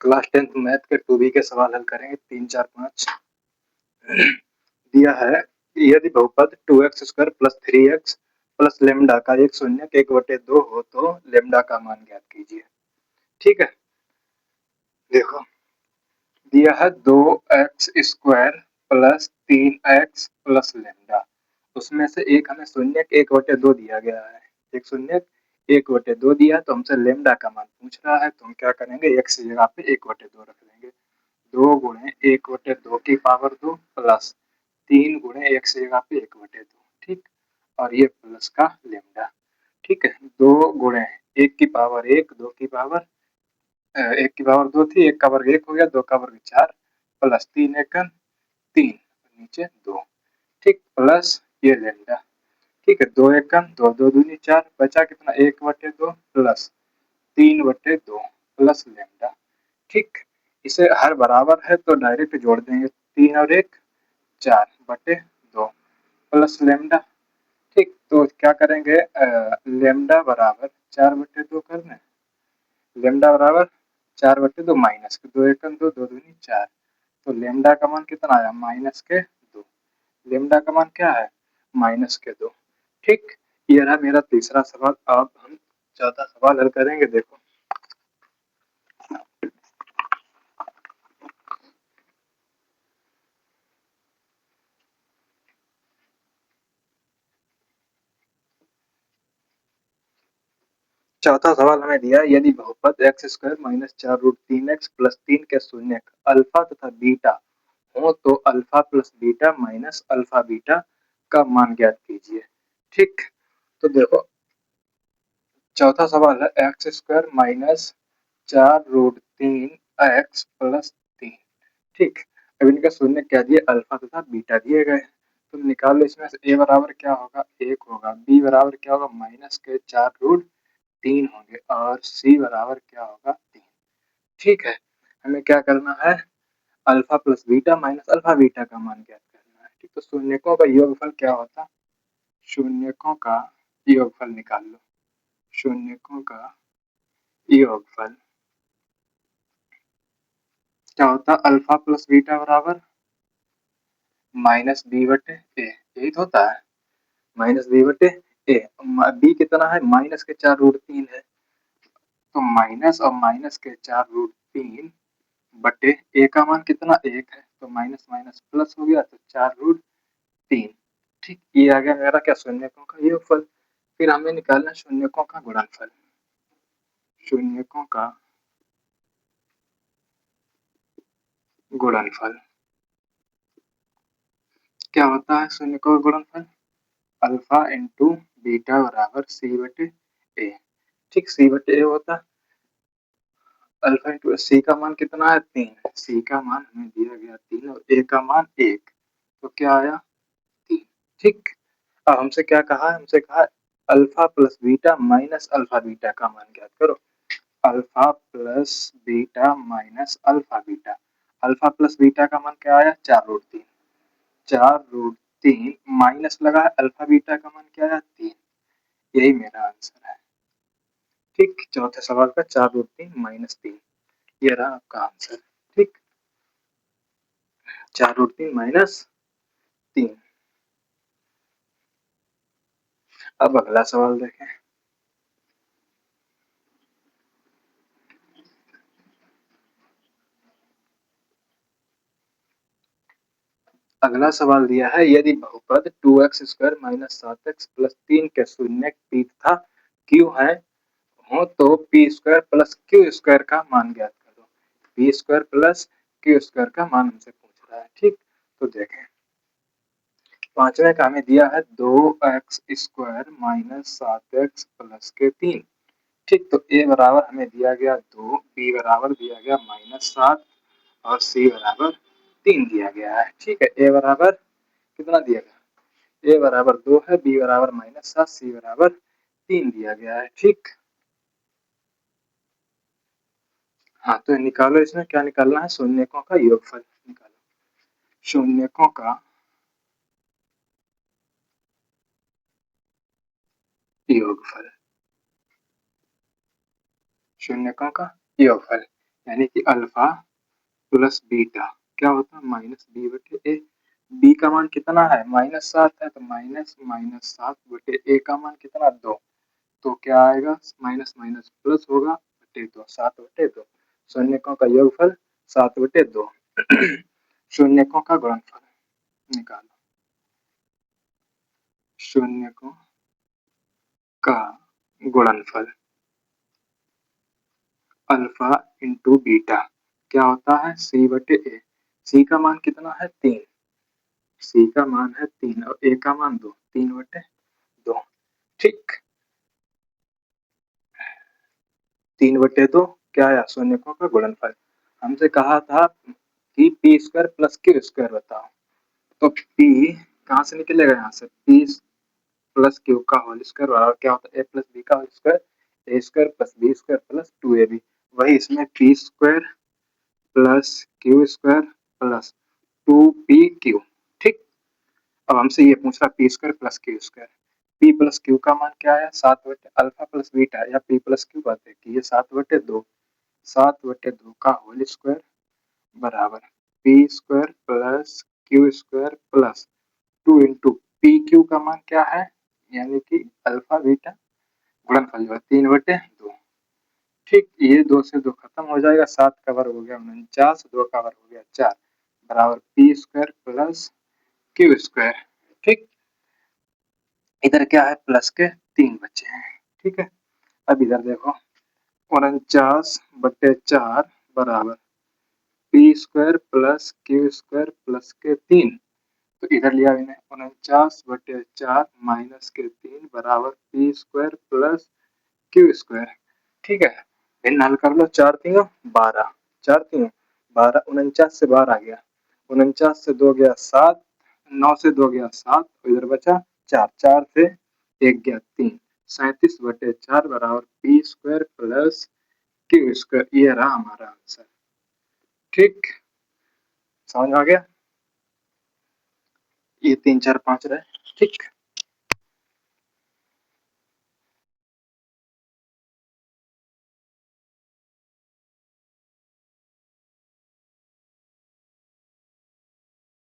Class 10th math के 2B के सवाल हल करेंगे 3, 4, 5। दिया है यदि बहुपद 2x² + 3x + लेमडा का एक शून्यक 1/2 हो तो लेमडा का मान ज्ञात कीजिए। ठीक है, देखो दिया है 2x² + 3x + लेमडा, उसमें से एक हमें शून्यक 1/2 दिया गया है, एक शून्यक 1/2 दिया तो हमसे लेमडा का मान पूछ रहा है, तो हम क्या करेंगे x की जगह पे 1/2 रख देंगे। 2 गुणे 1/2 की पावर 2 प्लस 3 गुणे x की जगह पे 1/2, ठीक, और ये प्लस का लेमडा। ठीक है, 2 गुणे 1 की पावर 1, 2 की पावर 1 की पावर 2 थी, 1 का वर्ग 1 हो गया, 2 का वर्ग 4 प्लस 3 एकम 3 नीचे 2, ठीक, प्लस ये लेमडा। ठीक है, 2 एकम 2, 2 दूनी 4, बचा कितना 1/2 प्लस 3/2 प्लस लेमडा। ठीक, इसे हर बराबर है तो डायरेक्ट जोड़ देंगे, 3 और 1 4/2 प्लस लेमडा। ठीक, तो क्या करेंगे, लेमडा बराबर 4/2 करना है, लेमडा बराबर 4/2 माइनस के 2 एकम 2, 2 दूनी 4, तो लेमडा का मान कितना आया -2। लेमडा का मान क्या है -2। ठीक, ये रहा मेरा तीसरा सवाल। अब हम चौथा सवाल हल करेंगे। देखो चौथा सवाल हमें दिया है यदि बहुपद x² - 4√3x + 3 के शून्यक अल्फा तथा बीटा हो तो alpha plus beta minus alpha beta का मान ज्ञात कीजिए। ठीक, तो देखो चौथा सवाल है x² - 4√3x + 3। ठीक, अब इनका शून्य क्या दिए, अल्फा तथा बीटा दिए गए, तुम निकालो इसमें से a बराबर क्या होगा 1 होगा, b बराबर क्या होगा -4√3 होंगे और c बराबर क्या होगा 3। ठीक है, हमें क्या करना है, alpha plus beta minus alpha beta का मान ज्ञात करना है। ठीक, तो शून्यकों का योगफल क्या होता, शून्यकों का योगफल निकाल लो, शून्यकों का योगफल क्या होता, अल्फा प्लस बीटा बराबर -b/a, यही तो होता है, -b/a। b कितना है -4√3 है, तो माइनस और माइनस के 4√3 बटे a का मान कितना 1 है, तो माइनस माइनस प्लस हो गया तो 4√3। ठीक, ये आ गया मेरा क्या, शून्यकों का योगफल। फिर हमें निकालना शून्यकों का गुणनफल, शून्यकों का गुणनफल क्या होता है, शून्यकों का गुणनफल अल्फा इंटू बीटा बराबर c/a। ठीक, c/a होता है अल्फा इंटू सी का मान कितना है 3, सी का मान हमें दिया गया 3 और ए का मान 1, तो क्या आया 3। ठीक, अब हमसे क्या कहा है, हमसे कहा alpha plus beta minus alpha beta का मान ज्ञात करो। Alpha plus beta minus alpha beta, alpha plus beta का मान क्या आया 4√3, 4√3 माइनस लगा है अल्फा बीटा का मान क्या आया 3, यही मेरा आंसर है। ठीक, चौथे सवाल का 4√3 - 3, ये रहा आपका आंसर। ठीक, 4√3 - 3। अब अगला सवाल देखें। अगला सवाल दिया है यदि बहुपद 2x² - 7x + 3 के शून्यक p तथा q है हो तो p² + q² का मान ज्ञात करो। p² + q² का मान हमसे पूछ रहा है। ठीक, तो देखें पांचवें का हमें दिया है 2x² - 7x + के 3। ठीक, तो a बराबर हमें दिया गया 2, b बराबर दिया गया -7 और c बराबर 3 दिया गया है। ठीक है, a बराबर कितना दिया गया, a बराबर 2 है, b बराबर -7, c बराबर 3 दिया गया है। ठीक, हाँ तो निकालो, इसमें क्या निकालना है, शून्यकों का योगफल निकालो, शून्यकों का योगफल, शून्यकों का योगफल, यानी कि अल्फा प्लस बीटा क्या होता है -b/a। बी का मान कितना है -7 है तो माइनस माइनस 7/a का मान कितना 2। तो क्या आएगा माइनस माइनस प्लस होगा बटे 2 7/2 शून्यकों का योगफल 7/2 शून्यकों का गुणनफल निकालो। शून्यकों का गुणनफल अल्फा इंटू बीटा क्या होता है c/a। c का मान कितना है 3। c का मान है 3 और a का मान 2 3/2 ठीक। 3/2 क्या आया शून्यकों का गुणनफल। हमसे कहा था कि p² प्लस q² बताओ तो p कहाँ से निकलेगा यहाँ से p प्लस क्यू का होल स्क्वायर बराबर क्या होता है a प्लस बी का whole square a² plus b² plus 2ab। वही इसमें p² plus q² plus 2pq ठीक। अब हमसे ये पूछ रहा p² plus q²। p plus Q का मान क्या है 7/2 अल्फा प्लस बीटा या p प्लस क्यू बात है कि ये 7/2 7/2 का होल स्क्वायर बराबर p² plus q² plus 2 into P Q का मान क्या है यानी कि अल्फा बीटा गुणनफल जो है 3/2 ठीक। ये 2 से 2 खत्म हो जाएगा 7 का वर्ग हो गया 49 2 का वर्ग हो गया 4 बराबर p² प्लस q² ठीक। इधर क्या है प्लस के 3 बचे हैं ठीक है। अब इधर देखो 49/4 बराबर p² प्लस q² प्लस के 3 तो इधर लिया मैंने 49/4 माइनस के 3 बराबर p² प्लस q² ठीक है। भिन्न हल कर लो 4 3 12 4 3 12 49 से 12 आ गया 49 से 2 गया 7 9 से 2 गया 7 इधर बचा 4 4 से 1 गया 3 37/4 बराबर p² प्लस q²। ये रहा हमारा आंसर ठीक। समझ आ गया ये 3 4 5 रहे ठीक।